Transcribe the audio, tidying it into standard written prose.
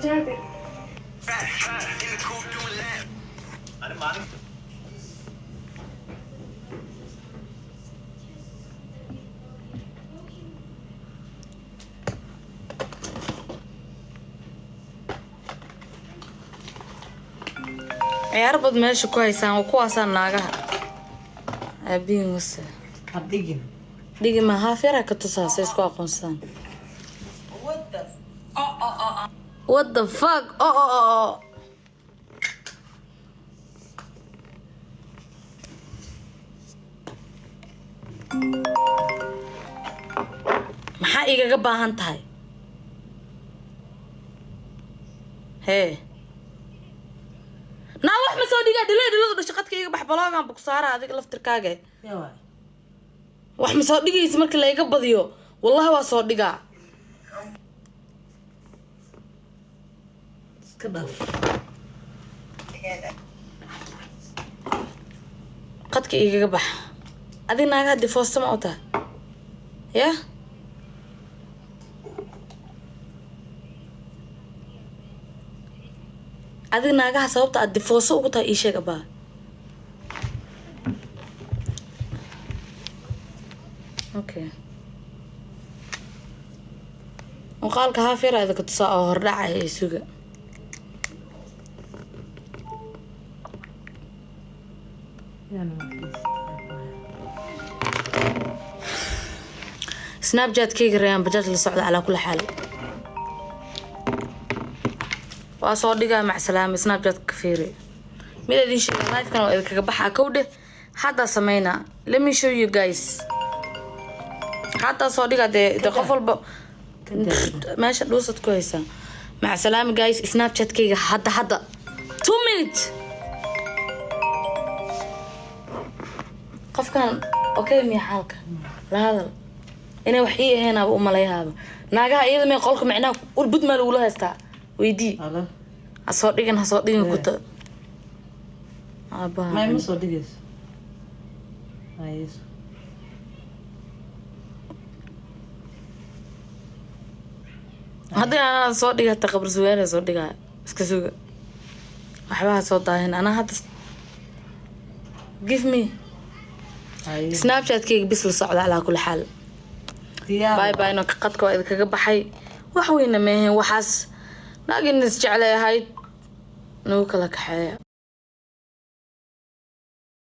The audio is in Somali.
أنا ما أعرف. ciyaar bad meesha ku haysaan oo kuwaasaan naagaha aabiin wase هديجن dhigi ma haafyara ka tusaasay isku aqoonsadaan what the fuck maxaa igaga baahan tahay hee naa wax ma soo dhigaa dhiladu dhashay qadka iga bax baloogan bug saara adiga laftirkaaga يا واي wax ma soo dhigaysa markii la iga badiyo wallahi waa soo dhigaa كده qadka igaga bax adiga naaga hadii foosta ma u tahay ya adiga naagaha sababta aad difooso ugu tahay ii sheeg abaa okay muuqaalka haafyara idinka tusaa oo hordhacaya ee suga سناب جات كيغ ريان بجات للصعود على كل حال وأصور مع سلامة سناب جات كفيري ميدا دين شيء لايف كانوا إذا كبحها كودة حتى سمينا let me show you guys حتى صور ده قفل ماشي دوسة كويسة مع سلامة guys سناب جات كيغ حتى 2 minutes قف كان أوكي مي حالك لا هذا إنه وحيي هنا أبو ملاي هذا ناقها إذا ما يقولك معنا والبد ما الأولى هستا ويدي هصدقين كنت أبا ما مصدقش عايز هذا أنا صدق حتى قبل سوينا صدقها اسكسوق أحبها صوتها هنا أنا هذا give me سناب شات كيك بس للصعود على كل حال باي باي إنك قدك وإذا كجبحي وحوينا ماهي وحس لكن نسجع عليها هاي نوكلك حياة